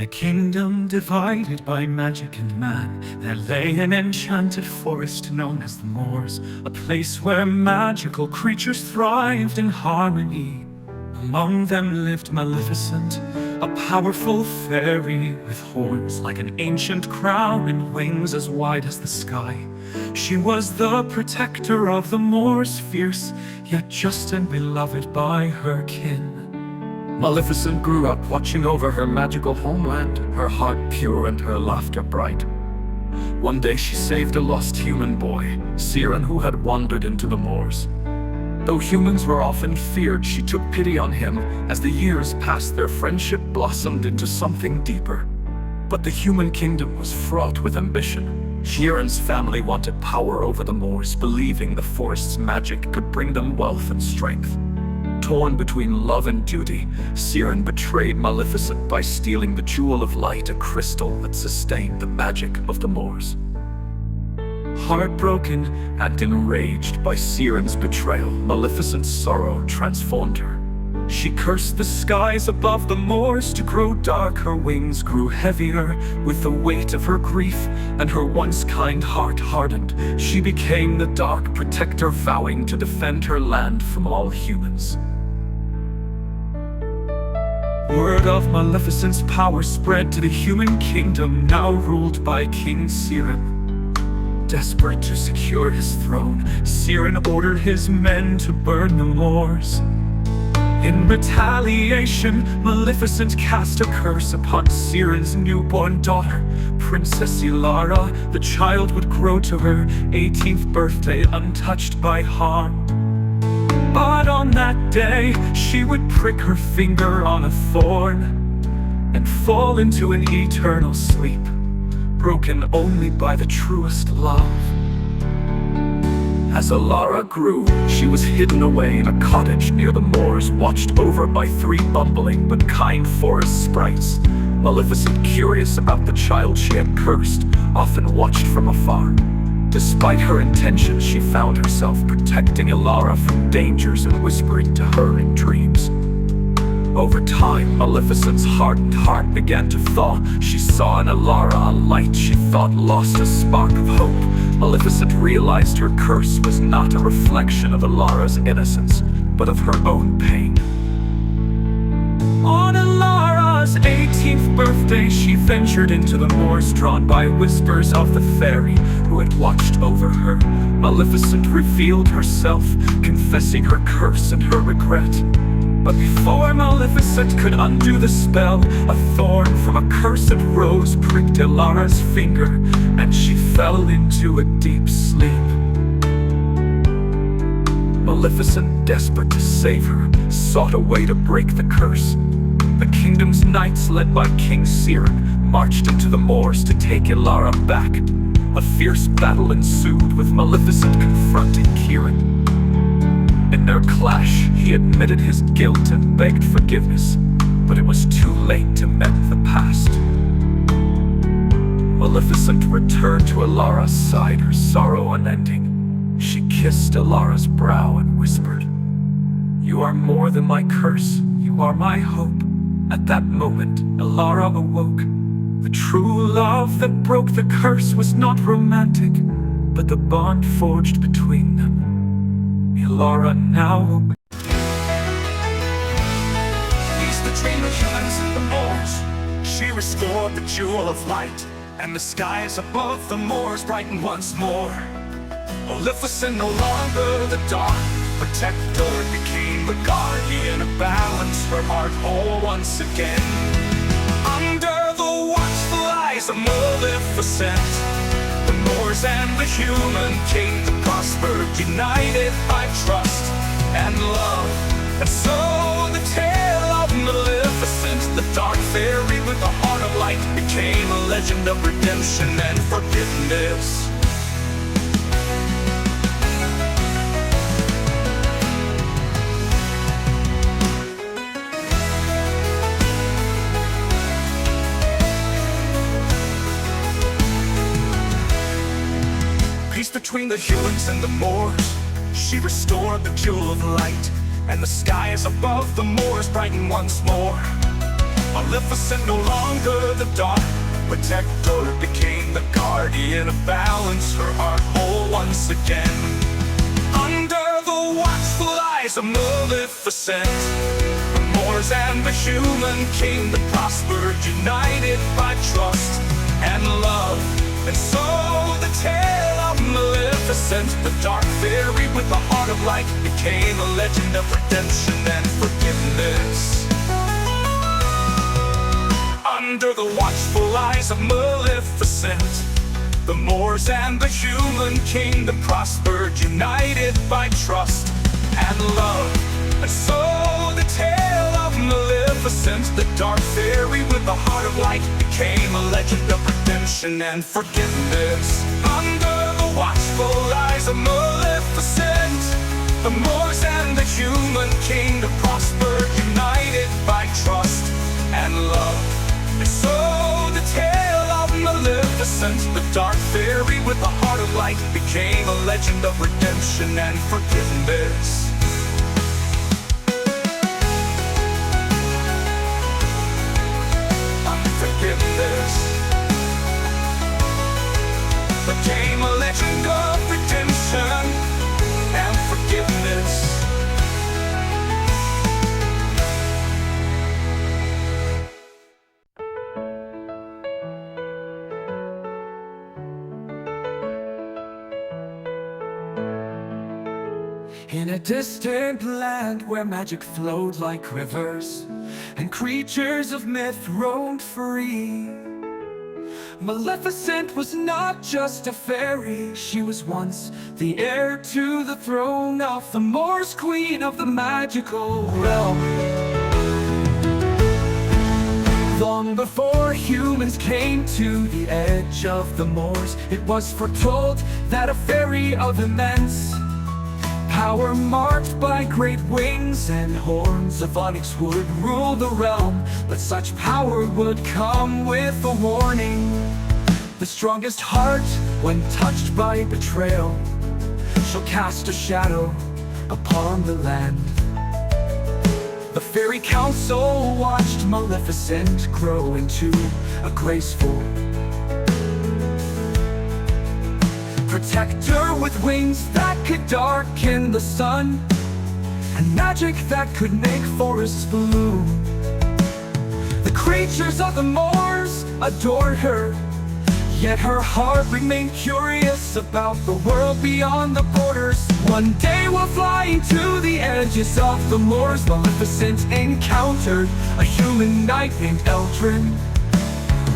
a kingdom divided by magic and man, there lay an enchanted forest known as the Moors, a place where magical creatures thrived in harmony. Among them lived Maleficent, a powerful fairy with horns like an ancient crown and wings as wide as the sky. She was the protector of the Moors, fierce yet just and beloved by her kin. Maleficent grew up watching over her magical homeland, her heart pure and her laughter bright. One day she saved a lost human boy, Siren, who had wandered into the Moors. Though humans were often feared, she took pity on him. As the years passed, their friendship blossomed into something deeper. But the human kingdom was fraught with ambition. Siren's family wanted power over the Moors, believing the forest's magic could bring them wealth and strength. Torn between love and duty, Siren betrayed Maleficent by stealing the Jewel of Light, a crystal that sustained the magic of the Moors. Heartbroken and enraged by Siren's betrayal, Maleficent's sorrow transformed her. She cursed the skies above the Moors to grow dark. Her wings grew heavier with the weight of her grief, and her once kind heart hardened. She became the dark protector, vowing to defend her land from all humans. Word of Maleficent's power spread to the human kingdom, now ruled by King Siren. Desperate to secure his throne, Siren ordered his men to burn the Moors. In retaliation, Maleficent cast a curse upon Siren's newborn daughter, Princess Ilara. The child would grow to her 18th birthday untouched by harm. But on that day, she would prick her finger on a thorn and fall into an eternal sleep, broken only by the truest love. As Ilara grew, she was hidden away in a cottage near the Moors, watched over by 3 bumbling but kind forest sprites. Maleficent, curious about the child she had cursed, often watched from afar. Despite her intentions, she found herself protecting Ilara from dangers and whispering to her in dreams. Over time, Maleficent's hardened heart began to thaw. She saw in Ilara a light she thought lost a spark of hope. Maleficent realized her curse was not a reflection of Ilara's innocence, but of her own pain. On Ilara's 18th birthday, she ventured into the Moors, drawn by whispers of the fairy who had watched over her. Maleficent revealed herself, confessing her curse and her regret. But before Maleficent could undo the spell, a thorn from a cursed rose pricked Ilara's finger, and she fell into a deep sleep. Maleficent, desperate to save her, sought a way to break the curse. The kingdom's knights, led by King Siren, marched into the Moors to take Ilara back. A fierce battle ensued, with Maleficent confronting Kirin. In their clash, he admitted his guilt and begged forgiveness, but it was too late to mend the past. Maleficent returned to Ilara's side, her sorrow unending. She kissed Ilara's brow and whispered, "You are more than my curse, you are my hope." At that moment, Ilara awoke. The true love that broke the curse was not romantic, but the bond forged between them. Ilara now peace between the humans and the Moors. She restored the Jewel of Light, and the skies above the Moors brightened once more. Maleficent, no longer the dark protector, became the guardian of balance, her heart whole once again. Under the watchful eyes of Maleficent, the Moors and the human kingdom prospered, united by trust and love. And so the tale of Maleficent, the dark fairy with a heart of light, became a legend of redemption and forgiveness. Between the humans and the Moors, she restored the Jewel of Light, and the skies above the Moors brightened once more. Maleficent, no longer the dark protector, became the guardian of balance, her heart whole once again. Under the watchful eyes of Maleficent, the Moors and the human kingdom prospered, united by trust and love. And so the tale of Maleficent, the dark fairy with a heart of light, became a legend of redemption and forgiveness. Under the watchful eyes of Maleficent, the Moors and the human kingdom prospered, united by trust and love. And so the tale of Maleficent, the dark fairy with a heart of light, became a legend of redemption and forgiveness. Under the watchful eyes of Maleficent, the Moors and the human kingdom prospered, united by trust and love. And so the tale of Maleficent, the dark fairy with a heart of light, became a legend of redemption and forgiveness. Unforgiveness became a legend of redemption and forgiveness. In a distant land where magic flowed like rivers and creatures of myth roamed free, Maleficent was not just a fairy, she was once the heir to the throne of the Moors, queen of the magical realm. Long before humans came to the edge of the moors, it was foretold that a fairy of immense power, marked by great wings and horns of onyx, would rule the realm. But such power would come with a warning: the strongest heart, when touched by betrayal, shall cast a shadow upon the land. The fairy council watched Maleficent grow into a graceful protector with wings that could darken the sun, and magic that could make forests bloom. The creatures of the Moors adored her, yet her heart remained curious about the world beyond the borders. One day, while flying to the edges of the moors, Maleficent encountered a human knight named Eldrin.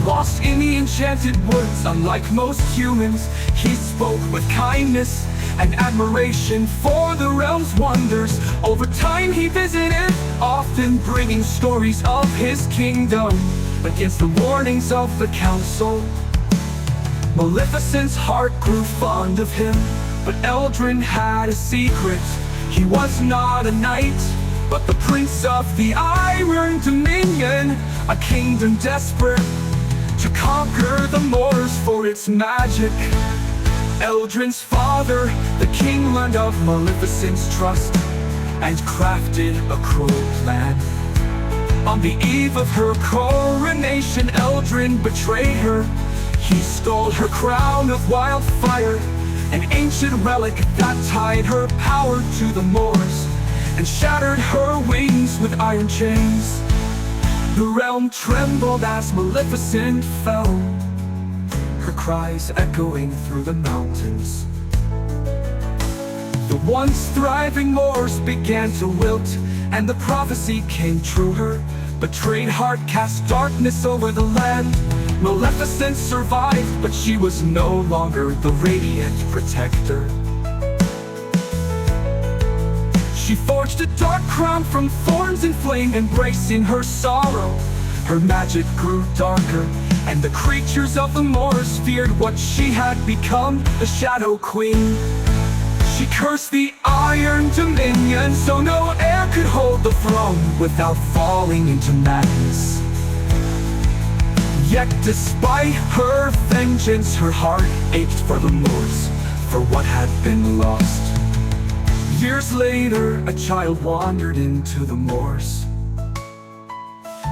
Lost in the enchanted woods, unlike most humans, he spoke with kindness and admiration for the realm's wonders. Over time he visited, often bringing stories of his kingdom. Against the warnings of the council, Maleficent's heart grew fond of him. But Eldrin had a secret: he was not a knight, but the prince of the Iron Dominion, a kingdom desperate to conquer the Moors for its magic. Eldrin's father, the king, learned of Maleficent's trust and crafted a cruel plan. On the eve of her coronation, Eldrin betrayed her. He stole her crown of wildfire, an ancient relic that tied her power to the Moors, and shattered her wings with iron chains. The realm trembled as Maleficent fell, her cries echoing through the mountains. The once thriving Moors began to wilt, and the prophecy came true. Her betrayed heart cast darkness over the land. Maleficent survived, but she was no longer the radiant protector. She forged a dark crown from thorns and flame, embracing her sorrow. Her magic grew darker, and the creatures of the Moors feared what she had become, the Shadow Queen. She cursed the Iron Dominion, so no heir could hold the throne without falling into madness. Yet despite her vengeance, her heart ached for the Moors, for what had been lost. Years later, a child wandered into the Moors.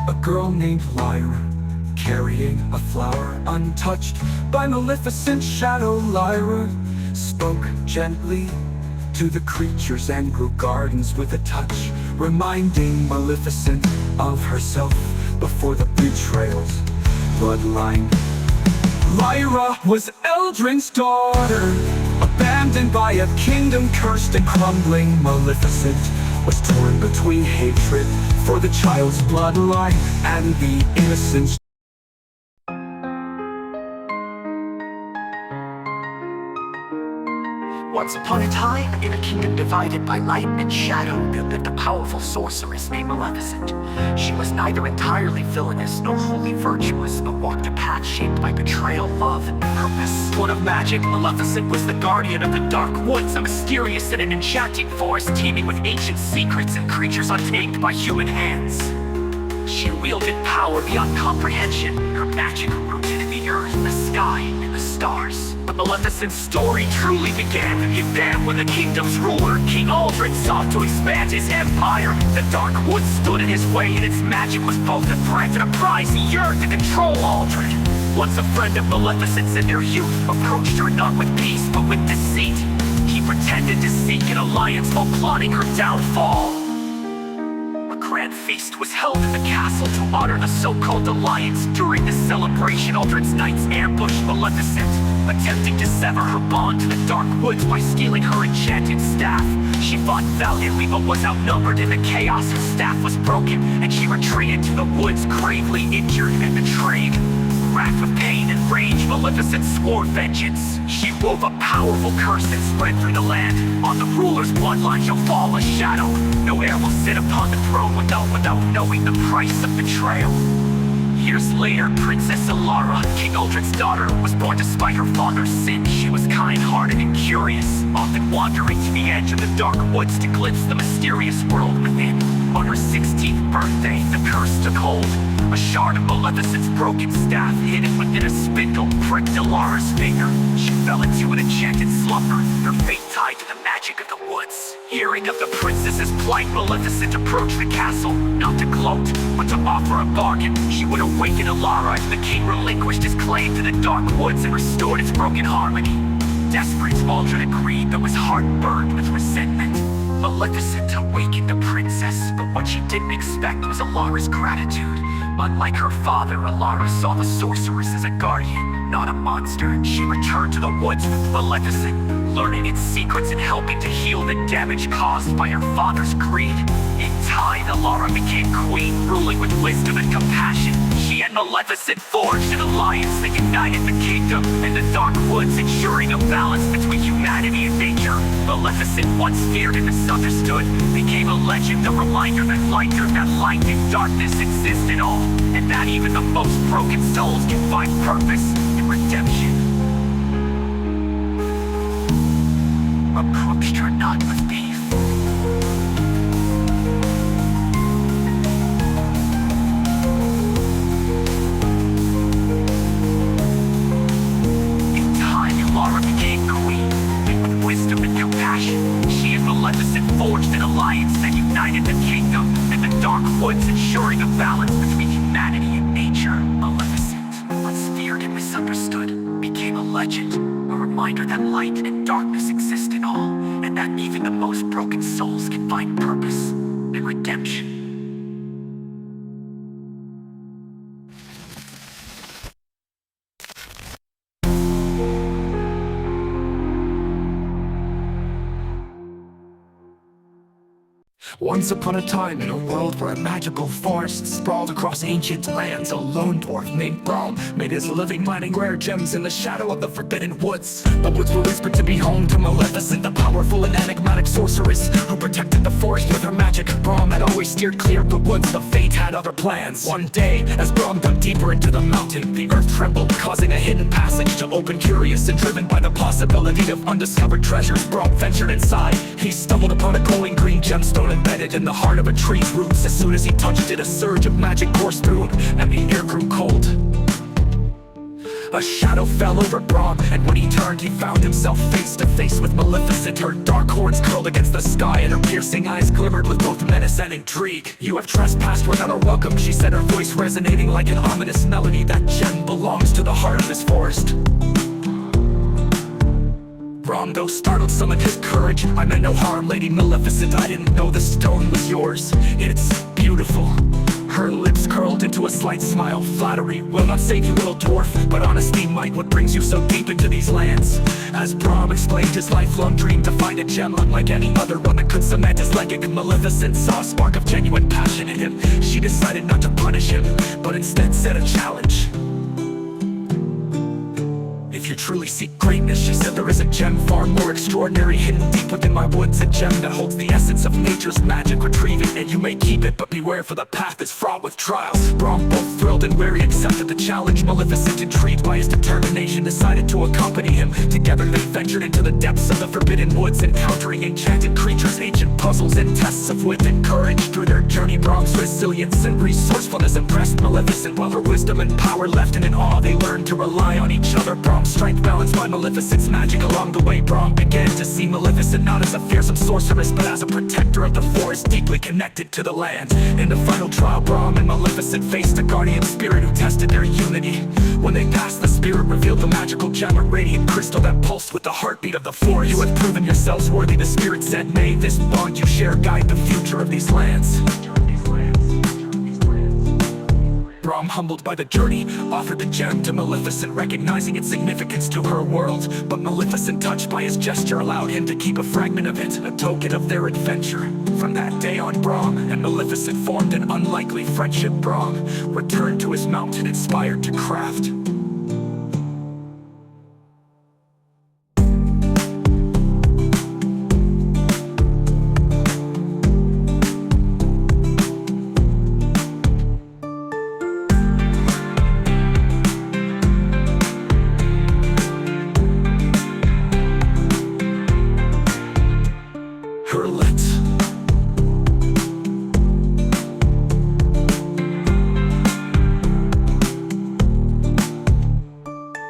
a girl named Lyra, carrying a flower untouched by Maleficent's shadow. Lyra spoke gently to the creatures and grew gardens with a touch, reminding Maleficent of herself before the betrayal's bloodline. Lyra was Eldrin's daughter, abandoned by a kingdom cursed and crumbling. Maleficent was torn between hatred for the child's bloodline and the innocence. Once upon a time, in a kingdom divided by light and shadow, there lived a powerful sorceress named Maleficent. She was neither entirely villainous nor wholly virtuous, but walked a path shaped by betrayal, love, and purpose. Born of magic, Maleficent was the guardian of the dark woods, a mysterious and an enchanting forest teeming with ancient secrets and creatures untamed by human hands. She wielded power beyond comprehension, her magic rooted in the earth, the sky, and the stars. But Maleficent's story truly began when the kingdom's ruler, King Aldrin, sought to expand his empire. The dark woods stood in his way, and its magic was both a threat and a prize he yearned to control. Aldrin, once a friend of Maleficent's in their youth, approached her not with peace but with deceit. He pretended to seek an alliance while plotting her downfall. A grand feast was held in the castle to honor the so-called alliance. During this celebration, Aldrin's knights ambushed Maleficent, attempting to sever her bond to the dark woods by stealing her enchanted staff. She fought valiantly but was outnumbered. In the chaos, her staff was broken, and she retreated to the woods, gravely injured and betrayed. Racked with pain and rage, Maleficent swore vengeance. She wove a powerful curse that spread through the land. On the ruler's bloodline shall fall a shadow. No heir will sit upon the throne without knowing the price of betrayal. Years later, Princess Alara, King Aldrin's daughter, was born despite her father's sin. She was kind-hearted and curious, often wandering to the edge of the dark woods to glimpse the mysterious world within. On her 16th birthday, the curse took hold. A shard of Maleficent's broken staff, hidden within a spindle, pricked Alara's finger. She fell into an enchanted slumber, her fate tied to the magic of the woods. Hearing of the princess's plight, Maleficent approached the castle, not to gloat, but to offer a bargain. She would awaken Alara if the king relinquished his claim to the dark woods and restored its broken harmony. Desperate, Aldrin agreed, but was heart burned with resentment. Maleficent awakened the princess, but what she didn't expect was Alara's gratitude. Unlike her father, Alara saw the sorceress as a guardian, not a monster. She returned to the woods with Maleficent, learning its secrets and helping to heal the damage caused by her father's greed. In time, Alara became queen, ruling with wisdom and compassion. She and Maleficent forged an alliance that united the kingdom and the dark woods, ensuring a balance between humanity and nature. Maleficent, once feared and misunderstood, became a legend, a reminder that light and darkness exist in all, and that even the most broken souls can find purpose and redemption. Approached her not with beef. Maleficent forged an alliance that united the kingdom and the dark woods, ensuring a balance between humanity and nature. Maleficent, once feared and misunderstood, became a legend, a reminder that light and darkness exist in all, and that even the most broken souls can find purpose and redemption. Once upon a time, in a world where magical forests sprawled across ancient lands, a lone dwarf named Braum made his living mining rare gems in the shadow of the forbidden woods. The woods were whispered to be home to Maleficent, the powerful and enigmatic sorceress who protected the forest with her magic. Braum had always steered clear of the woods, but fate had other plans. One day, as Braum dug deeper into the mountain, the earth trembled, causing a hidden passage to open. Curious and driven by the possibility of undiscovered treasures, Braum ventured inside. He stumbled upon a glowing green gemstone embedded in the heart of a tree's roots. As soon as he touched it, a surge of magic coursed through him, and the air grew cold. A shadow fell over Brom, and when he turned, he found himself face to face with Maleficent. Her dark horns curled against the sky, and her piercing eyes glimmered with both menace and intrigue. "You have trespassed without a welcome," she said, her voice resonating like an ominous melody. "That gem belongs to the heart of this forest." Brom, though startled, summoned his courage. "I meant no harm, Lady Maleficent. I didn't know the stone was yours. It's beautiful." Her lips curled into a slight smile. "Flattery will not save you, little dwarf, but honesty might. What brings you so deep into these lands?" As Brom explained his lifelong dream to find a gem unlike any other, one that could cement his legacy, Maleficent saw a spark of genuine passion in him. She decided not to punish him, but instead set a challenge. "If you truly seek greatness," she said, "there is a gem far more extraordinary hidden deep within my woods. A gem that holds the essence of nature's magic. Retrieve it and you may keep it, but beware, for the path is fraught with trials." Brom, both thrilled and wary, accepted the challenge. Maleficent, intrigued by his determination, decided to accompany him. Together they ventured into the depths of the forbidden woods, encountering enchanted creatures, ancient puzzles, and tests of wit and courage. Through their journey, Brom's resilience and resourcefulness impressed Maleficent, while her wisdom and power left, and in awe they learned to rely on each other. Brom's strength balanced by Maleficent's magic. Along the way, Brom began to see Maleficent not as a fearsome sorceress, but as a protector of the forest, deeply connected to the land. In the final trial, Brom and Maleficent faced a guardian spirit who tested their unity. When they passed, the spirit revealed the magical gem, a radiant crystal that pulsed with the heartbeat of the forest. "You have proven yourselves worthy," the spirit said. "May this bond you share guide the future of these lands." Brom, humbled by the journey, offered the gem to Maleficent, recognizing its significance to her world. But Maleficent, touched by his gesture, allowed him to keep a fragment of it, a token of their adventure. From that day on, Brom and Maleficent formed an unlikely friendship. Brom returned to his mountain, inspired to craft. Her lips.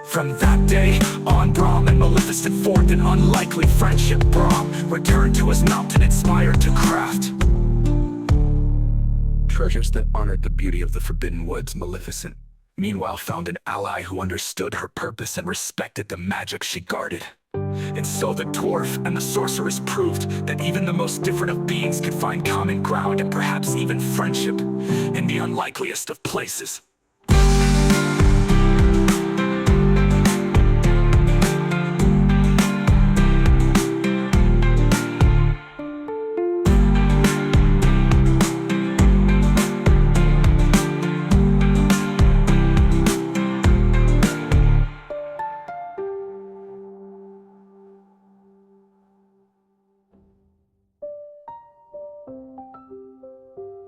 From that day on, Brom and Maleficent formed an unlikely friendship. Brom returned to his mountain, inspired to craft treasures that honored the beauty of the forbidden woods. Maleficent, meanwhile, found an ally who understood her purpose and respected the magic she guarded. And so the dwarf and the sorceress proved that even the most different of beings could find common ground, and perhaps even friendship, in the unlikeliest of places.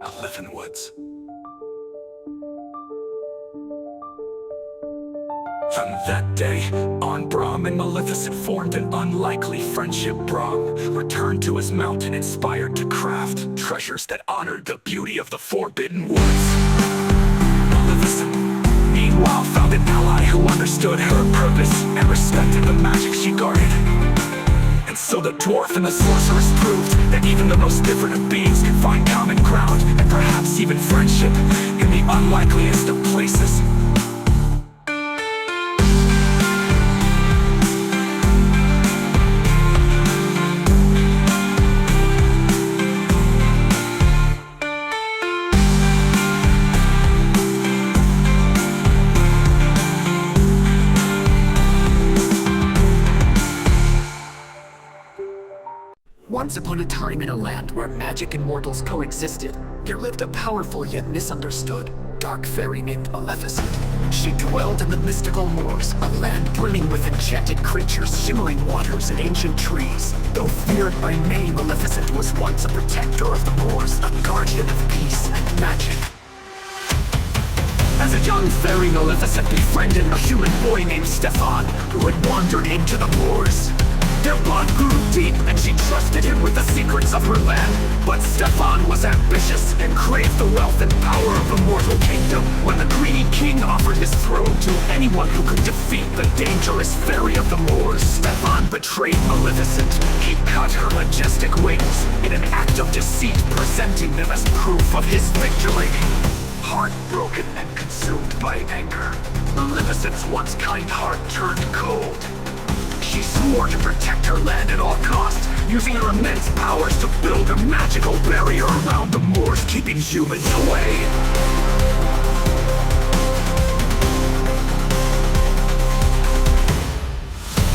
I live in the woods. From that day on, Brom and Maleficent formed an unlikely friendship. Brom returned to his mountain, inspired to craft treasures that honored the beauty of the forbidden woods. Maleficent, meanwhile, found an ally who understood her purpose and respected the magic she guarded. And so the dwarf and the sorceress proved that even the most different of beings can find common ground, and perhaps even friendship, in the unlikeliest of places. Once upon a time, in a land where magic and mortals coexisted, there lived a powerful yet misunderstood dark fairy named Maleficent. She dwelled in the mystical moors, a land brimming with enchanted creatures, shimmering waters, and ancient trees. Though feared by many, Maleficent was once a protector of the moors, a guardian of peace and magic. As a young fairy, Maleficent befriended a human boy named Stefan, who had wandered into the moors. Their bond grew deep, and she trusted him with the secrets of her land. But Stefan was ambitious and craved the wealth and power of the mortal kingdom. When the greedy king offered his throne to anyone who could defeat the dangerous fairy of the Moors, Stefan betrayed Maleficent. He cut her majestic wings in an act of deceit, presenting them as proof of his victory. Heartbroken and consumed by anger, Maleficent's once kind heart turned cold. She swore to protect her land at all costs, using her immense powers to build a magical barrier around the Moors, keeping humans away.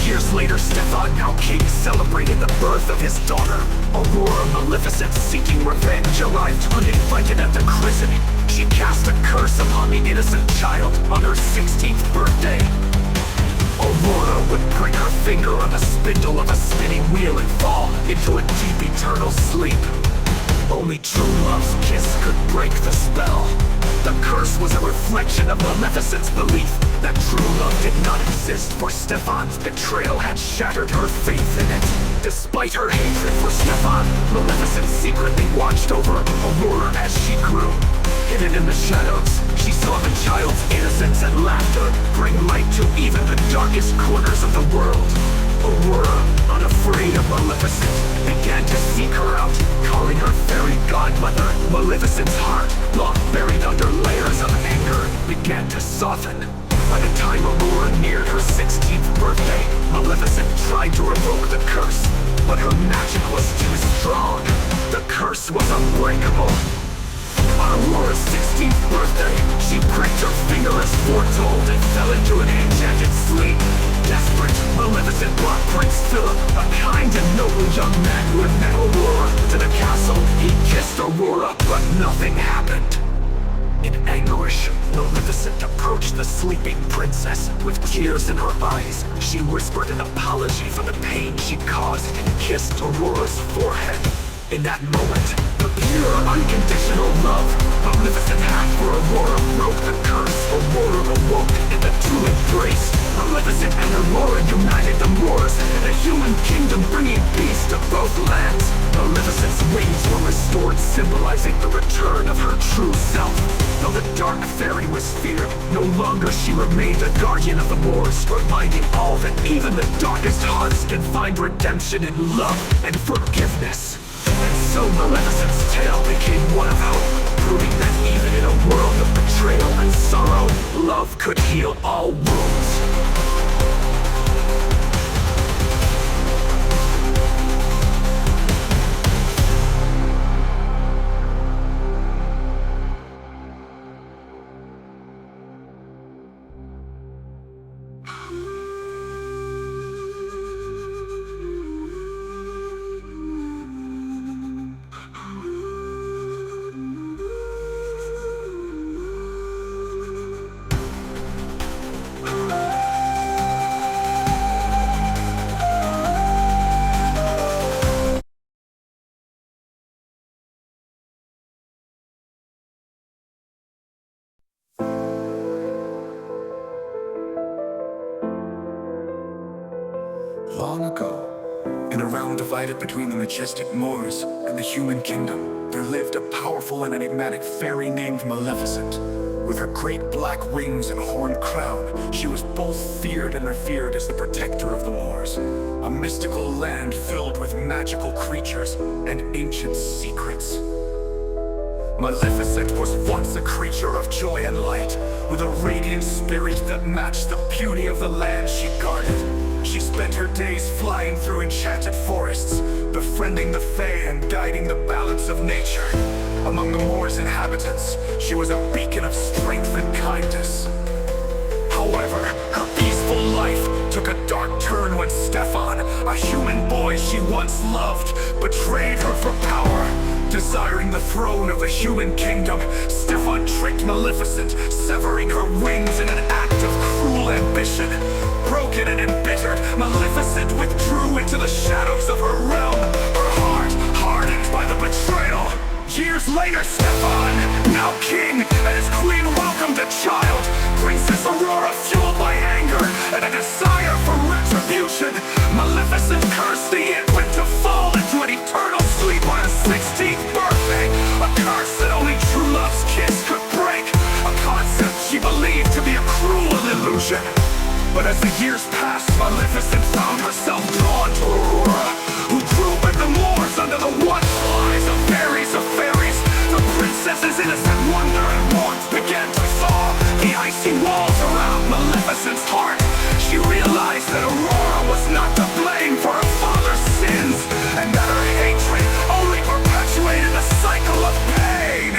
Years later, Stefan, now king, celebrated the birth of his daughter. Aurora Maleficent, seeking revenge, arrived uninvited at the christening. She cast a curse upon the innocent child on her 16th birthday. Aurora would prick her finger on the spindle of a spinning wheel and fall into a deep eternal sleep. Only true love's kiss could break the spell. The curse was a reflection of Maleficent's belief that true love did not exist, for Stefan's betrayal had shattered her faith in it. Despite her hatred for Stefan, Maleficent secretly watched over Aurora as she grew. Hidden in the shadows, she saw the child's innocence and laughter bring light to even the darkest corners of the world. Aurora, unafraid of Maleficent, began to seek her out, calling her fairy godmother. Maleficent's heart, long buried under layers of anger, began to soften. By the time Aurora neared her 16th birthday, Maleficent tried to revoke the curse, but her magic was too strong. The curse was unbreakable. On Aurora's 16th birthday, she pricked her finger as foretold and fell into an enchanted sleep. Desperate, Maleficent brought Prince Philip, a kind and noble young man who had met Aurora, to the castle. He kissed Aurora, but nothing happened. In anguish, Maleficent approached the sleeping princess. With tears in her eyes, she whispered an apology for the pain she caused and kissed Aurora's forehead. In that moment, the pure, unconditional love Maleficent had for Aurora broke the curse. Aurora awoke in the true embrace. Maleficent and Aurora united the Moors and the human kingdom, bringing peace to both lands. Maleficent's wings were restored, symbolizing the return of her true self. Though the dark fairy was feared, no longer she remained a guardian of the Moors, reminding all that even the darkest hearts can find redemption in love and forgiveness. And so Maleficent's tale became one of hope, proving that even in a world of betrayal and sorrow, love could heal all wounds. Long ago, in a realm divided between the majestic Moors and the human kingdom, there lived a powerful and enigmatic fairy named Maleficent. With her great black wings and horned crown, she was both feared and revered as the protector of the Moors, a mystical land filled with magical creatures and ancient secrets. Maleficent was once a creature of joy and light, with a radiant spirit that matched the beauty of the land she guarded. She spent her days flying through enchanted forests, befriending the Fae and guiding the balance of nature. Among the Moors' inhabitants, she was a beacon of strength and kindness. However, her peaceful life took a dark turn when Stefan, a human boy she once loved, betrayed her for power. Desiring the throne of the human kingdom, Stefan tricked Maleficent, severing her wings in an act of cruel ambition. Broken and embittered, Maleficent withdrew into the shadows of her realm, her heart hardened by the betrayal. Years later, Stefan, now king, and his queen welcomed a child, Princess Aurora, fueled by anger and a desire for retribution. retribution. Maleficent cursed the infant to fall into an eternal sleep on his 16th birthday. A curse that only true love's kiss could break. A concept she believed to be a cruel illusion. But as the years passed, Maleficent found herself drawn to Aurora, who grew with the Moors under the once lies of fairies of fairies. The princess's innocent wonder and warmth began to thaw the icy walls around Maleficent's heart. She realized that Aurora was not to blame for her father's sins, and that her hatred only perpetuated the cycle of pain.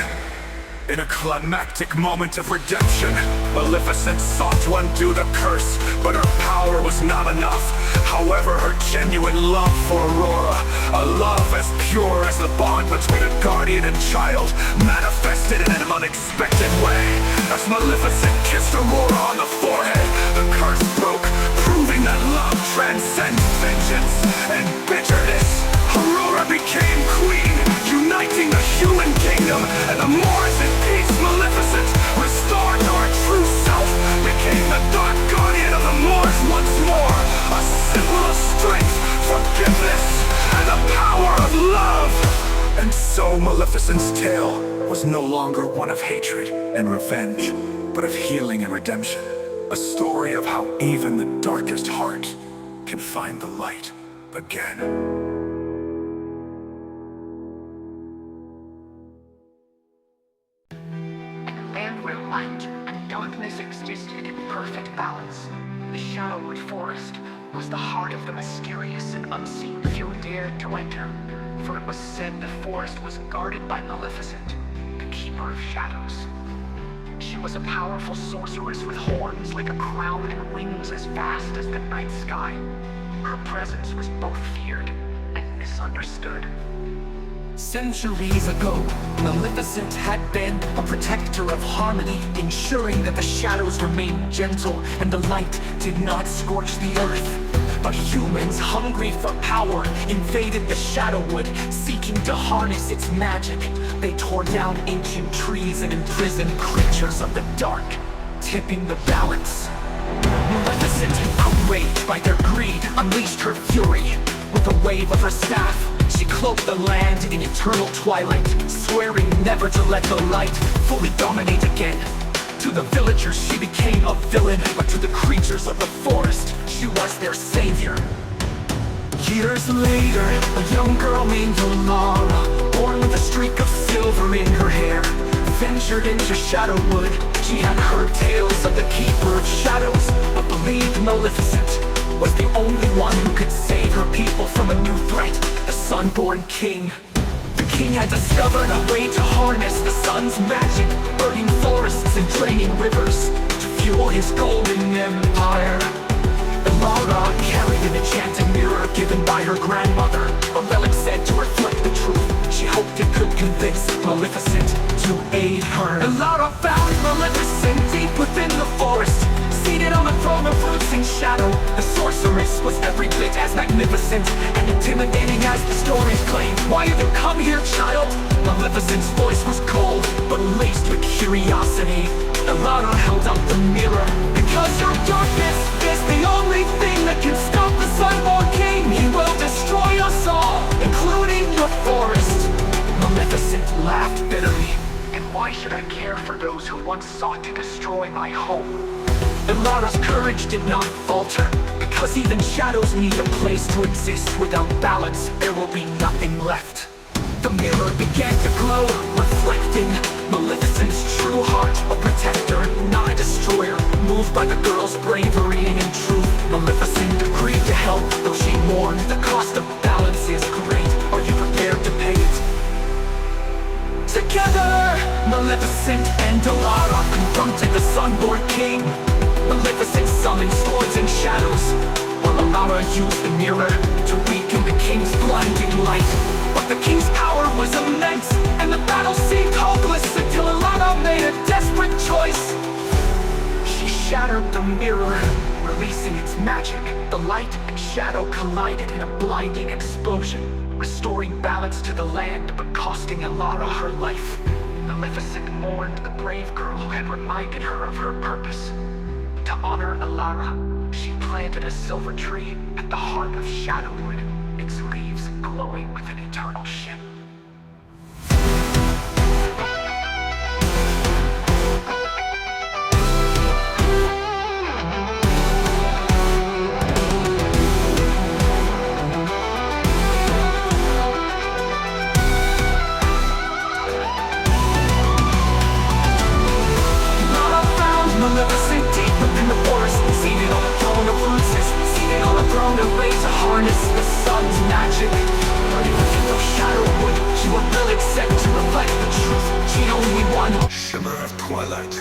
In a climactic moment of redemption, Maleficent sought to undo the curse, but her power was not enough. However, her genuine love for Aurora, a love as pure as the bond between a guardian and child, manifested in an unexpected way. As Maleficent kissed Aurora on the forehead, the curse broke, proving that love transcends vengeance and bitterness. Aurora became queen, uniting the human kingdom, and the Moors in peace. Maleficent, restored to her true self, became the dark guardian of the Moors once more, a symbol of strength, forgiveness, and the power of love. And so Maleficent's tale was no longer one of hatred and revenge, but of healing and redemption. A story of how even the darkest heart can find the light again. Light and darkness existed in perfect balance. The shadowwood forest was the heart of the mysterious and unseen. Few dared to enter, for it was said the forest was guarded by Maleficent, the keeper of shadows. She was a powerful sorceress with horns like a crown and wings as vast as the night sky. Her presence was both feared and misunderstood. Centuries ago, Maleficent had been a protector of harmony, ensuring that the shadows remained gentle and the light did not scorch the earth. But humans, hungry for power, invaded the Shadowwood, seeking to harness its magic. They tore down ancient trees and imprisoned creatures of the dark, tipping the balance. Maleficent, outraged by their greed, unleashed her fury. With a wave of her staff, she cloaked the land in eternal twilight, swearing never to let the light fully dominate again. To the villagers she became a villain, but to the creatures of the forest, she was their savior. Years later, a young girl named Alara, born with a streak of silver in her hair, ventured into Shadowwood. She had heard tales of the Keeper of Shadows, but believed Maleficent was the only one who could save her people from a new threat, the Sunborn King. The king had discovered a way to harness the sun's magic, burning forests and draining rivers to fuel his golden empire. Alara carried an enchanted mirror given by her grandmother, a relic said to reflect the truth. She hoped it could convince Maleficent to aid her. Alara found Maleficent deep within the forest, seated on the throne of roots and shadow. The sorceress was every bit as magnificent and intimidating as the stories claimed. Why have you come here, child? Maleficent's voice was cold, but laced with curiosity. Alara held up the mirror. Because your darkness is the only thing that can stop the Sunborn King. He will destroy us all, including your forest. Maleficent laughed bitterly. And why should I care for those who once sought to destroy my home? Alara's courage did not falter, because even shadows need a place to exist. Without balance, there will be nothing left. The mirror began to glow, reflecting Maleficent's true heart, a protector, not a destroyer. Moved by the girl's bravery and truth, Maleficent agreed to help, though she mourned the cost of balance is great. Are you prepared to pay it? Together, Maleficent and Alara confronted the Sunborn King. Maleficent summoned swords and shadows, while Alara used the mirror to weaken the king's blinding light. But the king's power was immense, and the battle seemed hopeless until Alara made a desperate choice. She shattered the mirror, releasing its magic. The light and shadow collided in a blinding explosion, restoring balance to the land but costing Alara her life. Maleficent mourned the brave girl who had reminded her of her purpose. To honor Alara, she planted a silver tree at the heart of Shadowwood, its leaves glowing with an eternal shimmer. Maleficent deep within the forest, seated on a throne of roses, seated on a throne of ways to harness the sun's magic. But in the gift of Shadowwood, she will accept to reflect the truth. She only one shimmer of twilight.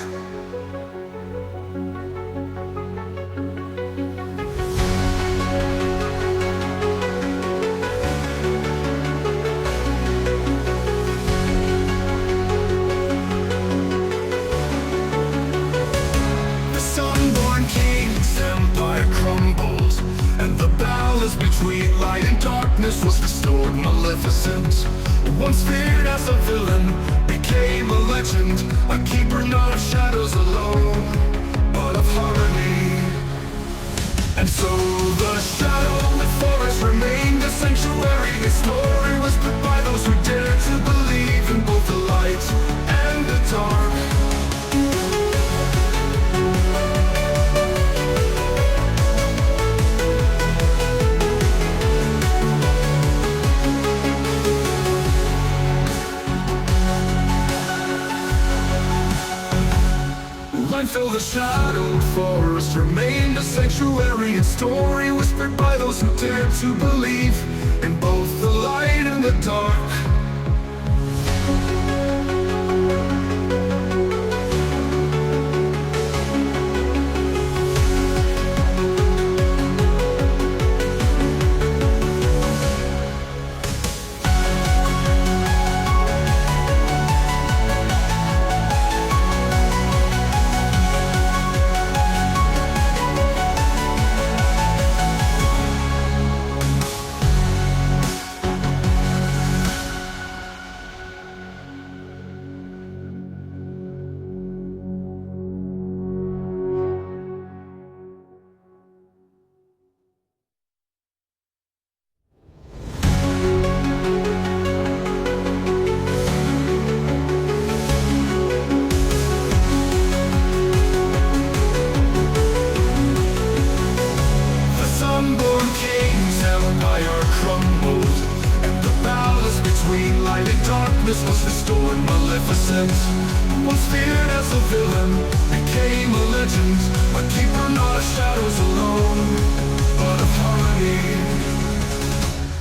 Between light and darkness was restored. Maleficent, once feared as a villain, became a legend, a keeper not of shadows alone, but of harmony. And so the Shadowwood forest remained a sanctuary. Its story was put by those who dared to believe in both the light and the dark. Until the Shadowwood forest remained a sanctuary, its story whispered by those who dared to believe in both the light and the dark. Darkness was restored. Maleficent, once feared as a villain, became a legend, a keeper not of shadows alone, but of harmony.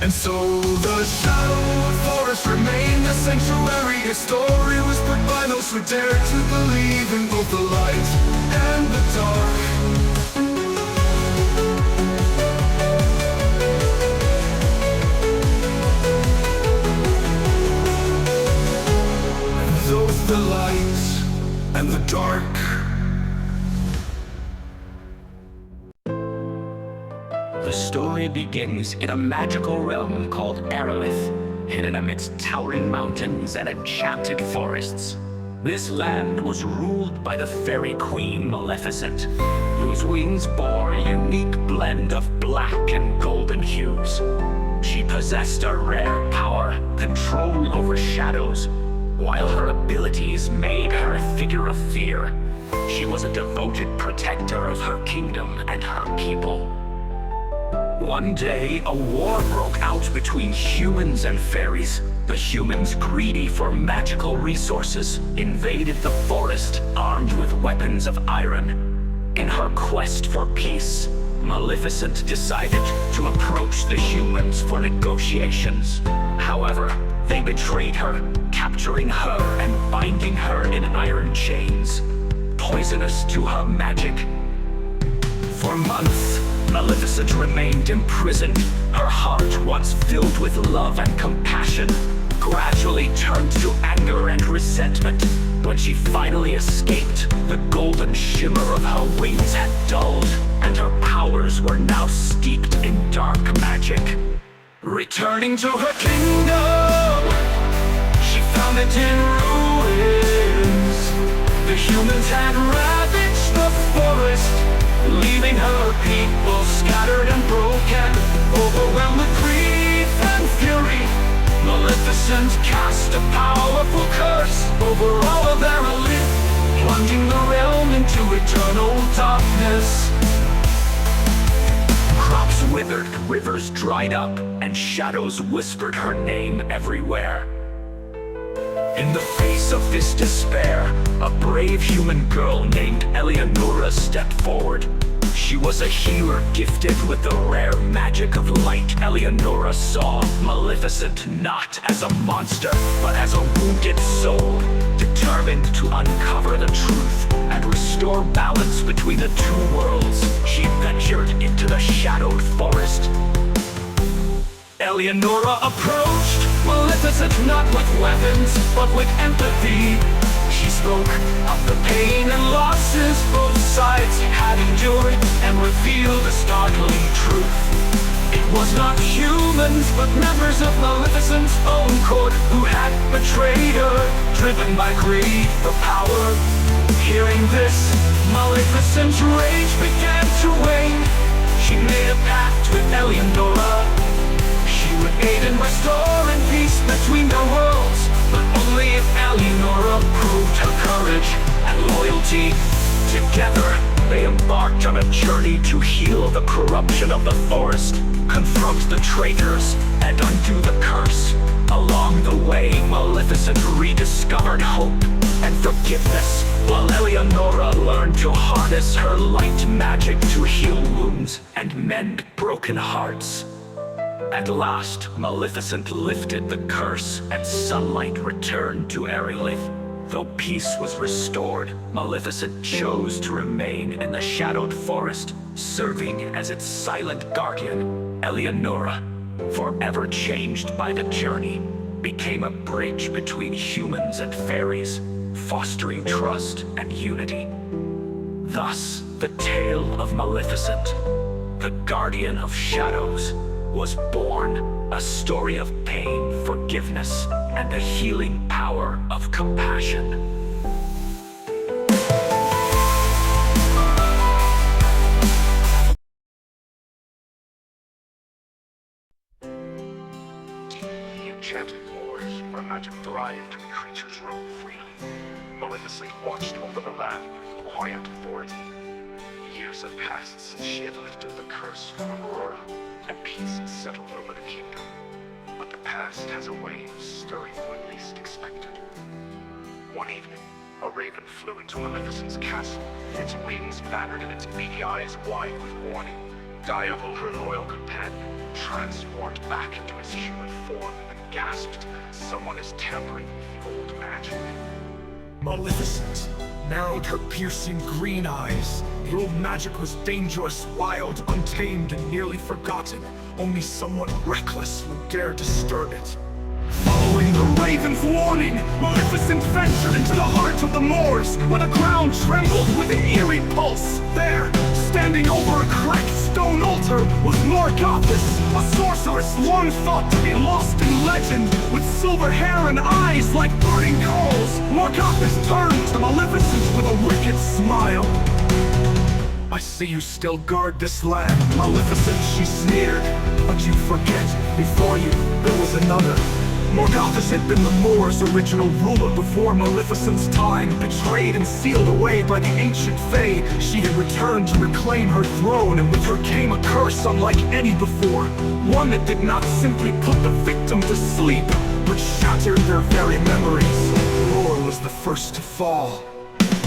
And so the Shadowwood forest remained a sanctuary. Its story was put by those who dared to believe in both the light and the dark. The light and the dark. The story begins in a magical realm called Aralith, hidden amidst towering mountains and enchanted forests. This land was ruled by the fairy queen Maleficent, whose wings bore a unique blend of black and golden hues. She possessed a rare power, control over shadows. While her abilities made her a figure of fear, she was a devoted protector of her kingdom and her people. One day, a war broke out between humans and fairies. The humans, greedy for magical resources, invaded the forest armed with weapons of iron. In her quest for peace, Maleficent decided to approach the humans for negotiations. However, they betrayed her, capturing her and binding her in iron chains, poisonous to her magic. For months, Maleficent remained imprisoned. Her heart, once filled with love and compassion, gradually turned to anger and resentment. When she finally escaped, the golden shimmer of her wings had dulled, and her powers were now steeped in dark magic. Returning to her kingdom, she found it in ruins. The humans had ravaged the forest, leaving her people scattered and broken. Overwhelmed with grief and fury, Maleficent cast a powerful curse over all of their relief, plunging the realm into eternal darkness. Crops withered, rivers dried up, and shadows whispered her name everywhere. In the face of this despair, a brave human girl named Eleonora stepped forward. She was a healer gifted with the rare magic of light. Eleonora saw Maleficent not as a monster, but as a wounded soul, determined to uncover the truth and restore balance between the two worlds. She ventured into the shadowed forest. Eleonora approached Maleficent not with weapons, but with empathy. She spoke of the pain and losses both sides had endured, and revealed a startling truth. It was not humans, but members of Maleficent's own court who had betrayed her, driven by greed for power. Hearing this, Maleficent's rage began to wane. She made a pact with Eleonora. She would aid in restoring peace between their worlds, but only if Eleonora proved her courage and loyalty. Together, they embarked on a journey to heal the corruption of the forest, confront the traitors, and undo the curse. Along the way, Maleficent rediscovered hope and forgiveness, while Eleonora learned to harness her light magic to heal wounds and mend broken hearts. At last, Maleficent lifted the curse, and sunlight returned to Erilith. Though peace was restored, Maleficent chose to remain in the shadowed forest, serving as its silent guardian. Eleonora, forever changed by the journey, became a bridge between humans and fairies, fostering trust and unity. Thus, the tale of Maleficent, the guardian of shadows, was born, a story of pain, forgiveness, and the healing power of compassion. The enchanted moors where magic thrived and creatures roamed freely. Maleficent watched over the land with quiet authority. Years had passed since she had lifted the curse from Aurora, and peace had settled over the kingdom. But the past has a way of stirring when least expected. One evening, a raven flew into Maleficent's castle, its wings battered and its beady eyes wide with warning. Diaval, her loyal companion, transformed back into his human form and gasped, "Someone is tampering with the old magic." Maleficent narrowed her piercing green eyes. The old magic was dangerous, wild, untamed, and nearly forgotten. Only someone reckless would dare disturb it. Following the raven's warning, Maleficent ventured into the heart of the moors, where the ground trembled with an eerie pulse. There, standing over a cracked stone altar, was Morgothis, a sorceress long thought to be lost in legend, with silver hair and eyes like burning coals. Morgothis turned to Maleficent with a wicked smile. "I see you still guard this land, Maleficent," she sneered. "But you forget, before you, there was another." Morgothis had been the Moors' original ruler before Maleficent's time. Betrayed and sealed away by the ancient Fae, she had returned to reclaim her throne, and with her came a curse unlike any before. One that did not simply put the victim to sleep, but shattered their very memories. Aurora was the first to fall.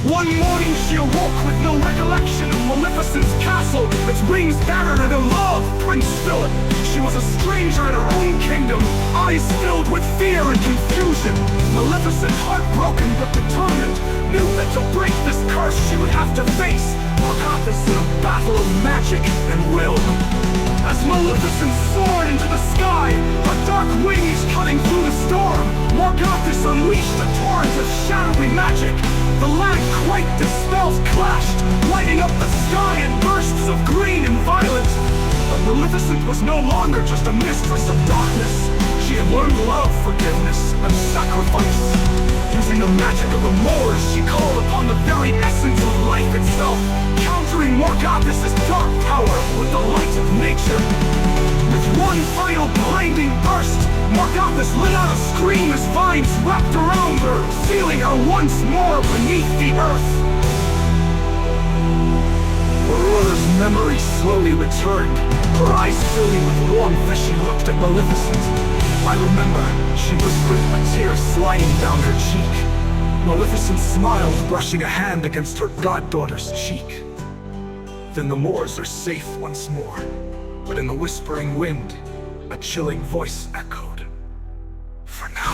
One morning she awoke with no recollection of Maleficent's castle, its wings battered, and her love, Prince Philip. She was a stranger in her own kingdom, eyes filled with fear and confusion. Maleficent, heartbroken but determined, knew that to break this curse she would have to face Morgothis in a battle of magic and will. As Maleficent soared into the sky, her dark wings cutting through the storm, Morgothis unleashed a torrent of shadowy magic. The lack quite dispels clashed, lighting up the sky in bursts of green and violet. But Maleficent was no longer just a mistress of darkness. She had learned love, forgiveness, and sacrifice. Using the magic of the Moors, she called upon the very essence of life itself, countering Morgothis' laws of nature. With one final blinding burst, Morgoth's let out a scream as vines wrapped around her, sealing her once more beneath the earth. Aurora's memory slowly returned, her eyes filling with warmth as she looked at Maleficent. I remember, she whispered, a tear sliding down her cheek. Maleficent smiled, brushing a hand against her goddaughter's cheek. Then the moors are safe once more. But in the whispering wind, a chilling voice echoed. For now.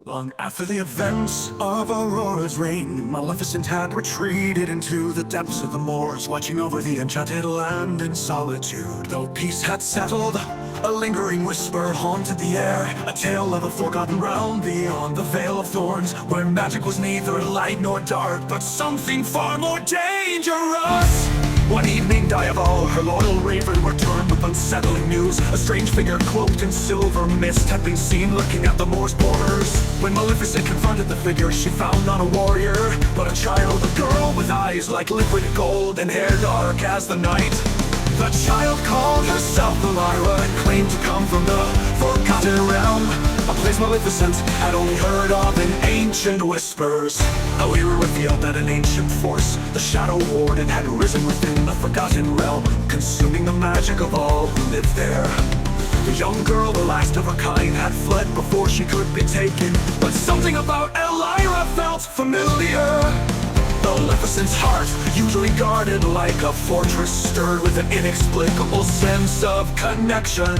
Long after the events of Aurora's reign, Maleficent had retreated into the depths of the moors, watching over the enchanted land in solitude. Though peace had settled, a lingering whisper haunted the air, a tale of a forgotten realm beyond the Veil of Thorns, where magic was neither light nor dark, but something far more dangerous. One evening, Diaval, her loyal raven, returned with unsettling news. A strange figure cloaked in silver mist had been seen looking at the moor's borders. When Maleficent confronted the figure, she found not a warrior, but a child, a girl with eyes like liquid gold and hair dark as the night. The child called herself Elira and claimed to come from the Forgotten Realm, a place Maleficent had only heard of in ancient whispers. Elira revealed that an ancient force, the Shadow Warden, had risen within the Forgotten Realm, consuming the magic of all who lived there. The young girl, the last of her kind, had fled before she could be taken, but something about Elira felt familiar. Maleficent's heart, usually guarded like a fortress, stirred with an inexplicable sense of connection.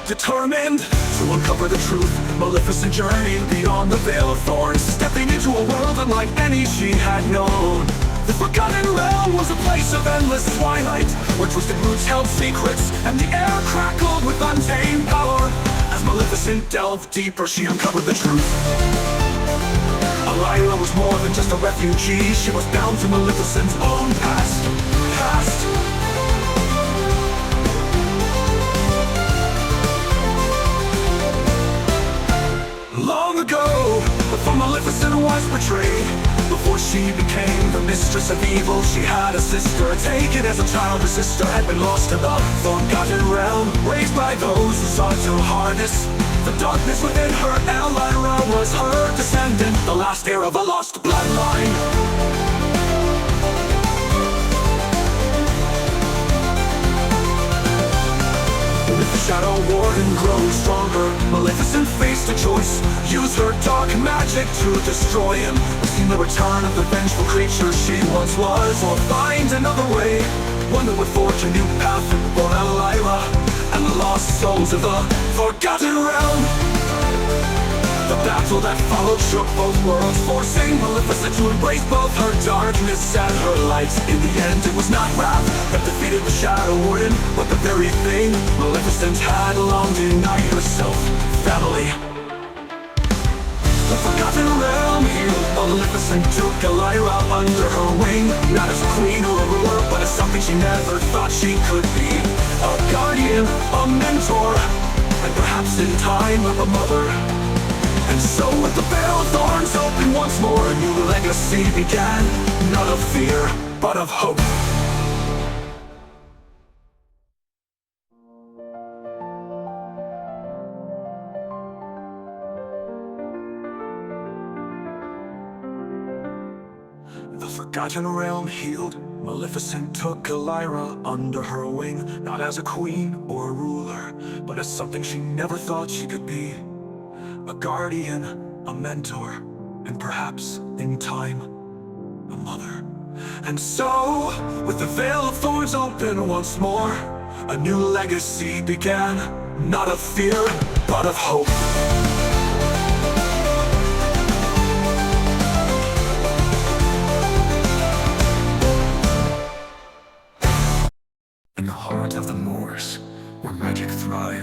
Determined to uncover the truth, Maleficent journeyed beyond the Veil of Thorns, stepping into a world unlike any she had known. The Forgotten Realm was a place of endless twilight, where twisted roots held secrets, and the air crackled with untamed power. As Maleficent delved deeper, she uncovered the truth. Elira was more than just a refugee, she was bound to Maleficent's own past. Long ago, before Maleficent was betrayed, before she became the mistress of evil, she had a sister. Taken as a child, her sister had been lost to the Forgotten Realm, raised by those who sought to harness the darkness within her. Elira was her descendant, the last heir of a lost bloodline. Shadow Warden grows stronger, Maleficent faced a choice: use her dark magic to destroy him, see the return of the vengeful creature she once was, or find another way, one that would forge a new path for Elira and the lost souls of the Forgotten Realm. The battle that followed shook both worlds, forcing Maleficent to embrace both her darkness and her light. In the end, it was not wrath that defeated the Shadow Warden, but the very thing Maleficent had long denied herself: family. The Forgotten Realm healed, Maleficent took Elira under her wing, not as a queen or a ruler, but as something she never thought she could be: a guardian, a mentor, and perhaps in time a mother. And so with the Veil of Thorns open once more, a new legacy began, not of fear, but of hope. The Forgotten Realm healed, Maleficent took Elira under her wing, not as a queen or a ruler, but as something she never thought she could be: a guardian, a mentor, and perhaps, in time, a mother. And so, with the Veil of Thorns open once more, a new legacy began, not of fear, but of hope.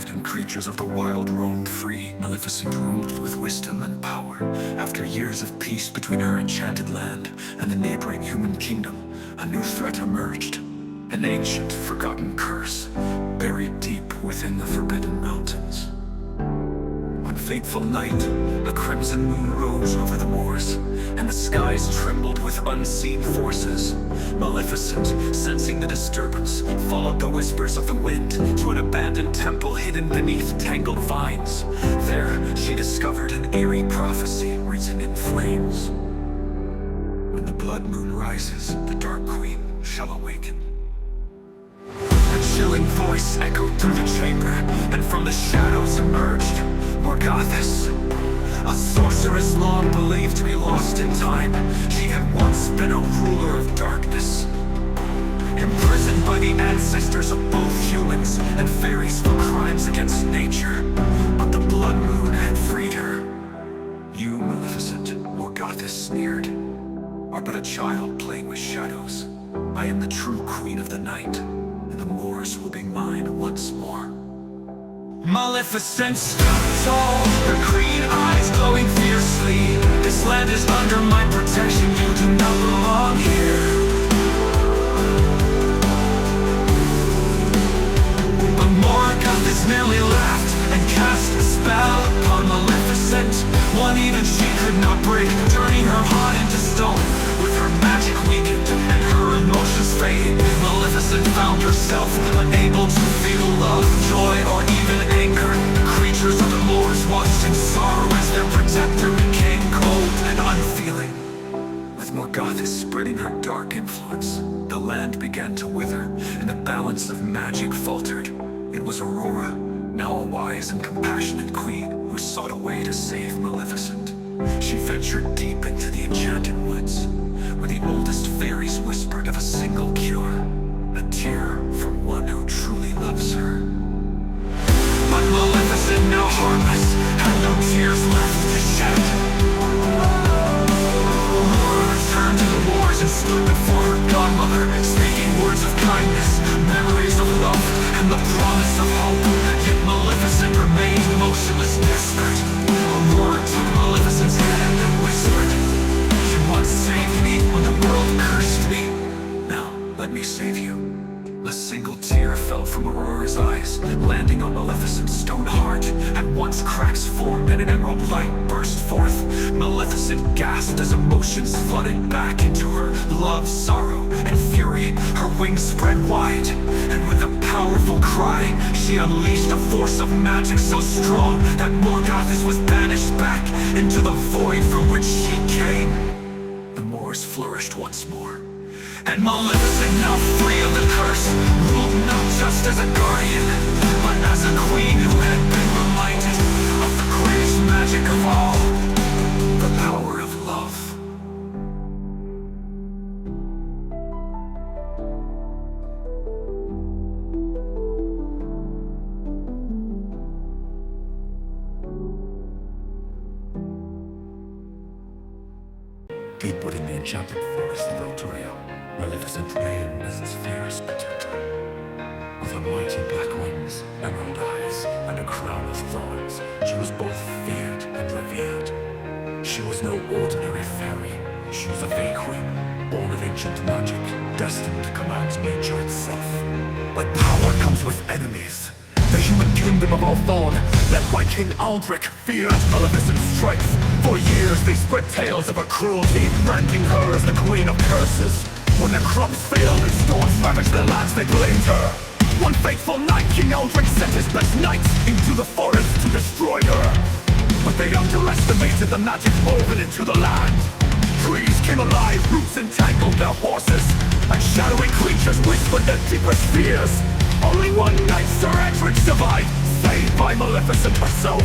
thrived and creatures of the wild roamed free. Maleficent ruled with wisdom and power. After years of peace between her enchanted land and the neighboring human kingdom, a new threat emerged. An ancient, forgotten curse, buried deep within the Forbidden Mountains. One fateful night, a crimson moon rose over the moors, and the skies trembled with unseen forces. Maleficent, sensing the disturbance, followed the whispers of the wind to an abandoned temple hidden beneath tangled vines. There, she discovered an eerie prophecy written in flames. When the blood moon rises, the Dark Queen shall awaken. A chilling voice echoed through the chamber, and from the shadows emerged Morgothis, a sorceress long believed to be lost in time. She had once been a ruler of darkness, imprisoned by the ancestors of both humans and fairies for crimes against nature. But the blood moon had freed her. You, Maleficent, Morgothis sneered, are but a child playing with shadows. I am the true queen of the night, and the moors will be mine once more. Maleficent stood tall, her green eyes glowing fiercely. This land is under my protection, you do not belong here. But Morgothis merely laughed and cast a spell upon Maleficent, one even she could not break, turning her heart into stone. With her magic weakened and her emotions fading, Maleficent found herself unable to feel love, joy, or even anger. Creatures of the moors watched in sorrow as their protector became cold and unfeeling. With Morgothis spreading her dark influence, the land began to wither, and the balance of magic faltered. It was Aurora, now a wise and compassionate queen, who sought a way to save Maleficent. She ventured deep into the enchanted woods, where the oldest fairies whispered of a single cure, a tear from one who truly loves her. But Maleficent, now harmless, had no tears left to shed. Aurora turned to the wars and stood before her Godmother, speaking words of kindness, memories of love, and the promise of hope. Yet Maleficent remained motionless, desperate. Aurora took Maleficent's hand and whispered, "You once saved me when the world cursed me. Now, let me save you." A single tear fell from Aurora's eyes, landing on Maleficent's stone heart. At once cracks formed and an emerald light burst forth. Maleficent gasped as emotions flooded back into her. Love, sorrow, and fury. Her wings spread wide, and with a powerful cry, she unleashed a force of magic so strong that Morgothis was banished back into the void from which she came. The moors flourished once more, and Maleficent, now free of the curse, ruled not just as a guardian, but as a queen who had been reminded of the greatest magic of all, the power of love. Deep within the enchanted forest of Eltoria, Maleficent reigned as its fairest protector. With her mighty black wings, emerald eyes, and a crown of thorns, she was both feared and revered. She was no ordinary fairy. She was a Fey Queen, born of ancient magic, destined to command nature itself. But power comes with enemies. The human kingdom of Althorn, led by King Aldrich, feared Maleficent's strength. For years they spread tales of her cruelty, branding her as the queen of curses. When their crops failed and storms ravaged their lands, they blamed her. One fateful night, King Aldrich sent his best knights into the forest to destroy her. But they underestimated the magic woven into the land. Trees came alive, roots entangled their horses, and shadowy creatures whispered their deepest fears. Only one night Sir Edric survived, saved by Maleficent herself.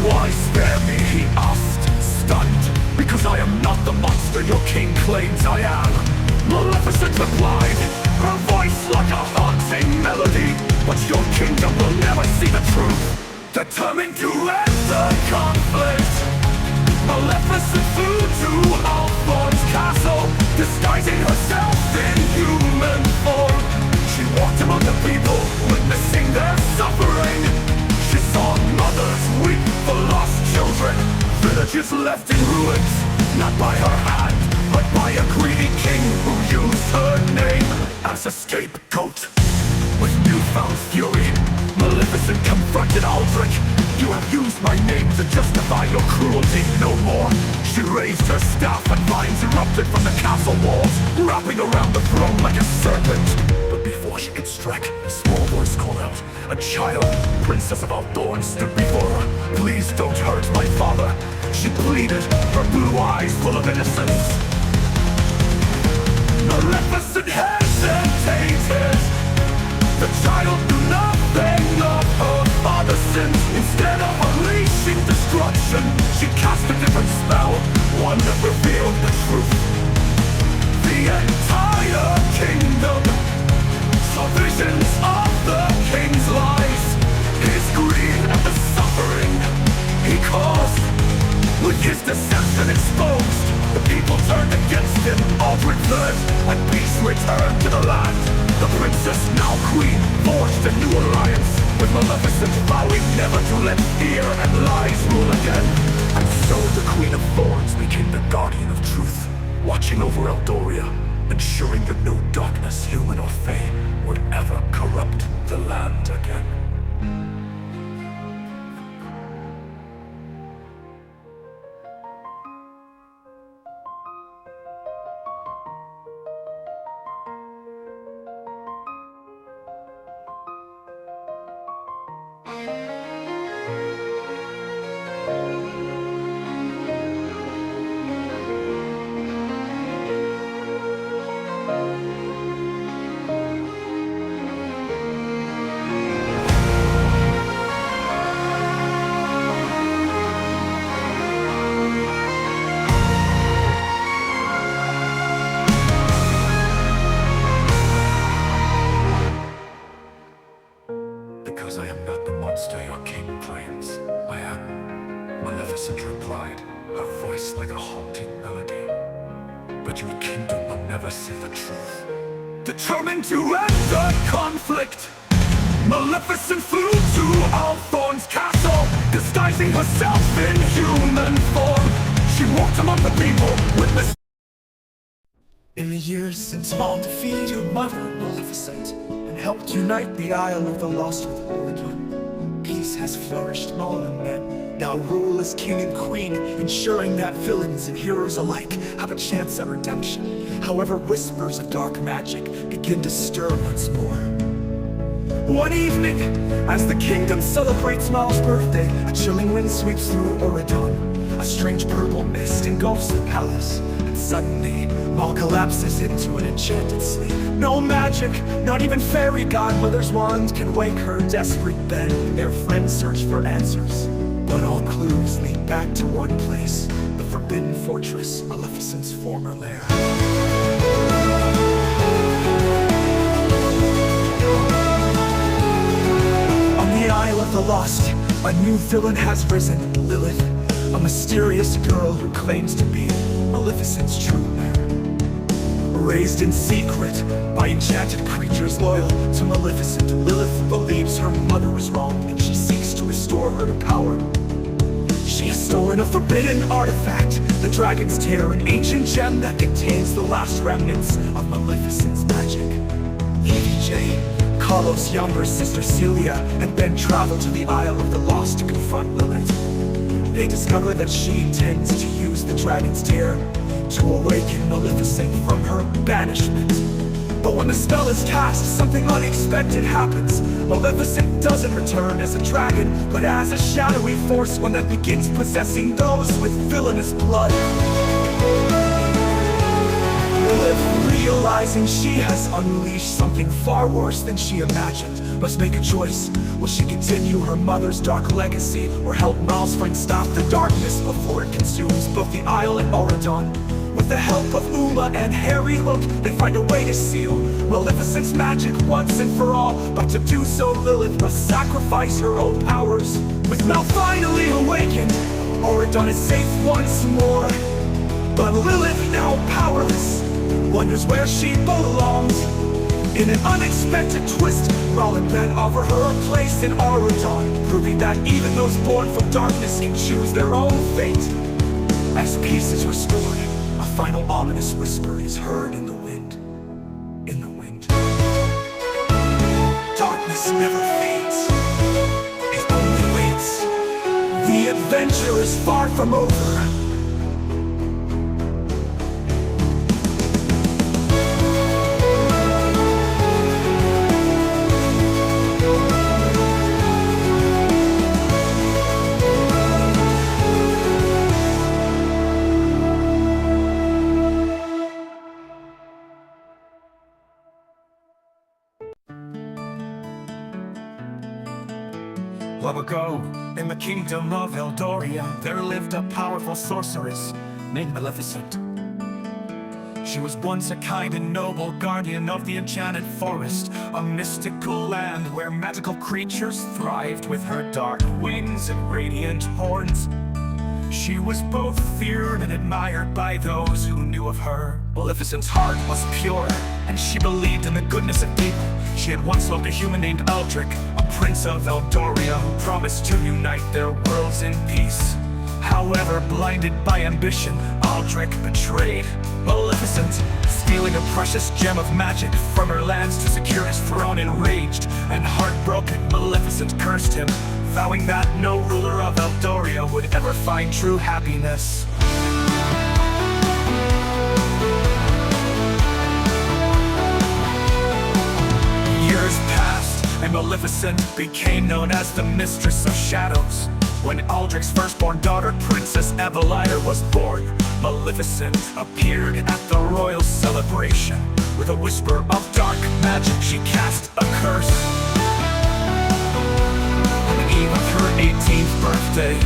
"Why spare me?" he asked, stunned. "Because I am not the monster your king claims I am," Maleficent replied, her voice like a haunting melody. "But your kingdom will never see the truth." Determined to end the conflict, Maleficent flew to Althorn's castle, disguising herself in human form. She walked among the people, witnessing their suffering. is left in ruins, not by her hand, but by a greedy king who used her name as a scapegoat. With newfound fury, Maleficent confronted Aldrich. You have used my name to justify your cruelty no more. She raised her staff and vines erupted from the castle walls, wrapping around the throne like a serpent. But before she could strike, a small voice called out. A child, princess of all thorns, stood before her. Please don't hurt my father, she pleaded, her blue eyes full of innocence. Maleficent hesitated. The child knew nothing of her father's sins. Instead of unleashing destruction, she cast a different spell, one that revealed the truth. The entire kingdom saw visions of the king's lies, his greed and the suffering he caused. With his deception exposed, the people turned against him. Aldrich fled, and peace returned to the land. The princess, now queen, forged a new alliance with Maleficent, vowing never to let fear and lies rule again. And so the Queen of Thorns became the guardian of truth, watching over Eldoria, ensuring that no darkness, human or fey, would ever corrupt the land again. Because I am not the monster your king claims I am, Maleficent replied, her voice like a haunting melody. But your kingdom will never see the truth. Determined to end the conflict, Maleficent flew to Althorn's castle, disguising herself in human form. She walked among the people with this. In the years since Maul defeated your mother, Maleficent, and helped unite the Isle of the Lost with Oregon, peace has flourished among the men. Now rule as king and queen, ensuring that villains and heroes alike have a chance at redemption. However, whispers of dark magic begin to stir once more. One evening, as the kingdom celebrates Maul's birthday, a chilling wind sweeps through Oregon. A strange purple mist engulfs the palace, and suddenly Maul collapses into an enchanted sleep. No magic, not even fairy godmother's wand can wake her desperate bed. Their friends search for answers, but all clues lead back to one place, the forbidden fortress, Maleficent's former lair. On the Isle of the Lost, a new villain has risen, Lilith, a mysterious girl who claims to be Maleficent's true heir. Raised in secret by enchanted creatures loyal to Maleficent, Lilith believes her mother was wrong, and she seeks to restore her to power. She has stolen a forbidden artifact, the Dragon's Tear, an ancient gem that contains the last remnants of Maleficent's magic. Evie J, Carlos' younger sister Celia, and Ben travel to the Isle of the Lost to confront Lilith. They discover that she intends to use the Dragon's Tear to awaken Maleficent from her banishment. But when the spell is cast, something unexpected happens. Maleficent doesn't return as a dragon, but as a shadowy force, one that begins possessing those with villainous blood. Lilith, realizing she has unleashed something far worse than she imagined, must make a choice. Will she continue her mother's dark legacy, or help Maul's friend stop the darkness before it consumes both the Isle and Auradon? With the help of Uma and Harry Hook, they find a way to seal Maleficent's magic once and for all. But to do so, Lilith must sacrifice her own powers. With Mal finally awakened, Auradon is safe once more. But Lilith, now powerless, wonders where she belongs. In an unexpected twist, Mal and Ben offer her a place in Auradon, proving that even those born from darkness can choose their own fate. As peace is restored, a final ominous whisper is heard in the wind. In the wind. Darkness never fades. It only waits. The adventure is far from over. Long ago, in the kingdom of Eldoria, there lived a powerful sorceress named Maleficent. She was once a kind and noble guardian of the enchanted forest, a mystical land where magical creatures thrived with her dark wings and radiant horns. She was both feared and admired by those who knew of her. Maleficent's heart was pure, and she believed in the goodness of people. She had once loved a human named Aldrich, a prince of Eldoria who promised to unite their worlds in peace. However, blinded by ambition, Aldrich betrayed Maleficent, stealing a precious gem of magic from her lands to secure his throne. Enraged and heartbroken, Maleficent cursed him, vowing that no ruler of Eldoria would ever find true happiness. Years passed, and Maleficent became known as the Mistress of Shadows. When Aldrich's firstborn daughter, Princess Evelina, was born, Maleficent appeared at the royal celebration. With a whisper of dark magic, she cast a curse. On the eve of her 18th birthday,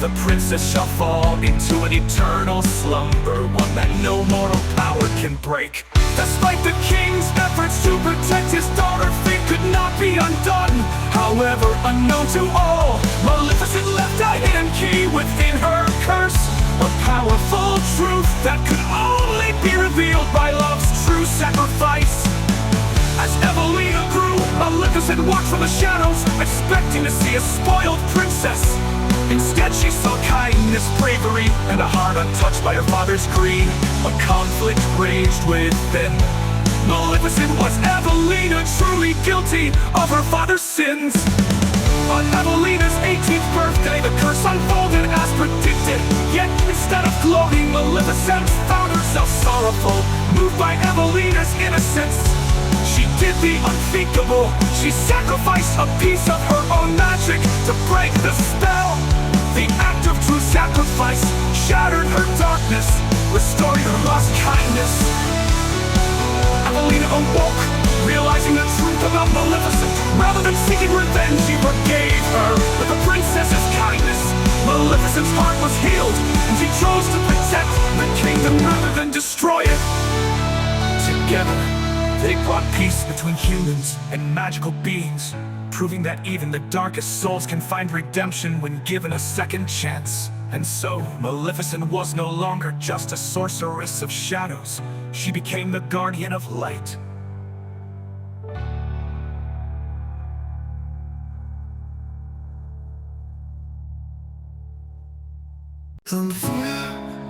the princess shall fall into an eternal slumber, one that no mortal power can break. Despite the king's efforts to protect his daughter, fate could not be undone. However, unknown to all, Maleficent left a hidden key within her curse, a powerful truth that could only be revealed by love's true sacrifice. As Evelina grew, Maleficent walked from the shadows, expecting to see a spoiled princess. Instead, she saw kindness, bravery, and a heart untouched by her father's greed. A conflict raged within. Maleficent was Evelina, truly guilty of her father's sins. On Evelina's 18th birthday, the curse unfolded as predicted. Yet, instead of gloating, Maleficent found herself sorrowful, moved by Evelina's innocence. She did the unthinkable. She sacrificed a piece of her own magic to break the spell. The act of true sacrifice shattered her darkness, restoring her lost kindness. Evelina awoke, realizing the truth about Maleficent. Rather than seeking revenge, she forgave her with the princess's kindness. Maleficent's heart was healed, and she chose to protect the kingdom rather than destroy it. Together, they brought peace between humans and magical beings, proving that even the darkest souls can find redemption when given a second chance. And so, Maleficent was no longer just a sorceress of shadows. She became the guardian of light.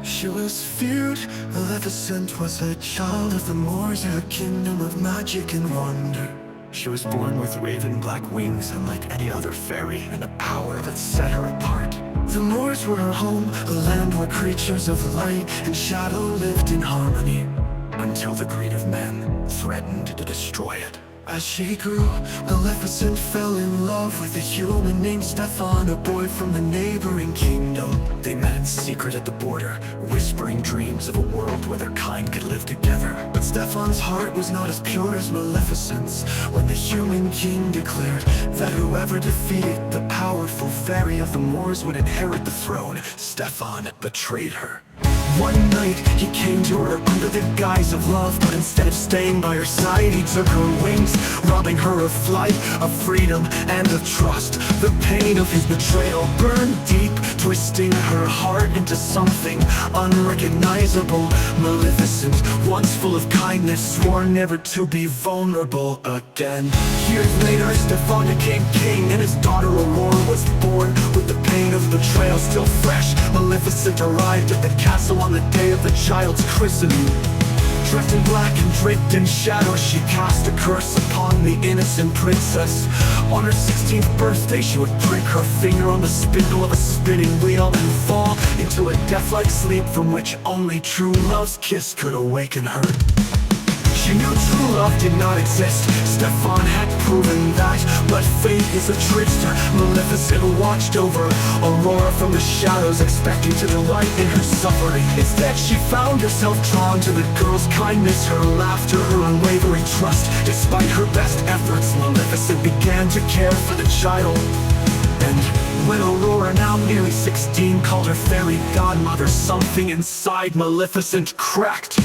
She was feared. Maleficent was a child of the Moors, a kingdom of magic and wonder. She was born with raven black wings, unlike any other fairy, and a power that set her apart. The Moors were her home, a land where creatures of light and shadow lived in harmony, until the greed of men threatened to destroy it. As she grew, Maleficent fell in love with a human named Stefan, a boy from the neighboring kingdom. They met in secret at the border, whispering dreams of a world where their kind could live together. But Stefan's heart was not as pure as Maleficent's, when the human king declared that whoever defeated the powerful fairy of the Moors would inherit the throne. Stefan betrayed her. One night, he came to her under the guise of love, but instead of staying by her side, he took her wings, robbing her of flight, of freedom, and of trust. The pain of his betrayal burned deep, twisting her heart into something unrecognizable. Maleficent, once full of kindness, swore never to be vulnerable again. Years later, Stefan became king, and his daughter Aurora was born. With the pain of betrayal still fresh, Maleficent arrived at the castle on the day of the child's christening. Dressed in black and draped in shadow, she cast a curse upon the innocent princess. On her 16th birthday, she would prick her finger on the spindle of a spinning wheel and fall into a death-like sleep from which only true love's kiss could awaken her. She knew true love did not exist, Stefan had proven that. But fate is a trickster. Maleficent watched over Aurora from the shadows, expecting to delight in her suffering. Instead, she found herself drawn to the girl's kindness, her laughter, her unwavering trust. Despite her best efforts, Maleficent began to care for the child. And when Aurora, now nearly 16, called her fairy godmother, something inside Maleficent cracked.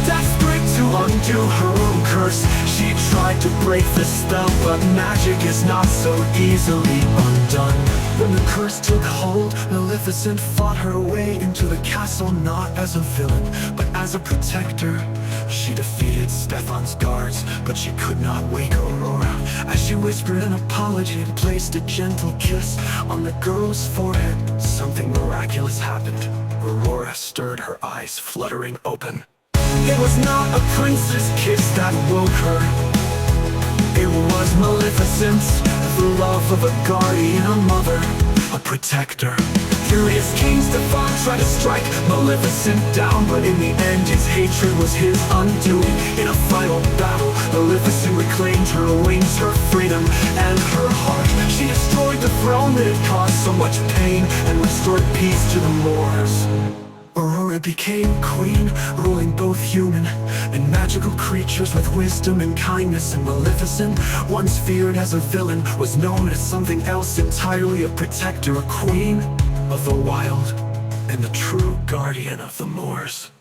Desperate to undo her own curse, she tried to break the spell, but magic is not so easily undone. When the curse took hold, Maleficent fought her way into the castle, not as a villain, but as a protector. She defeated Stefan's guards, but she could not wake Aurora. As she whispered an apology and placed a gentle kiss on the girl's forehead, something miraculous happened. Aurora stirred, her eyes fluttering open. It was not a prince's kiss that woke her. It was Maleficent's, the love of a guardian, a mother, a protector. Furious King Stefan tried to strike Maleficent down, but in the end his hatred was his undoing. In a final battle, Maleficent reclaimed her wings, her freedom, and her heart. She destroyed the throne that had caused so much pain and restored peace to the Moors. Aurora became queen, ruling both human and magical creatures with wisdom and kindness. And Maleficent, once feared as a villain, was known as something else entirely, a protector, a queen of the wild, and the true guardian of the Moors.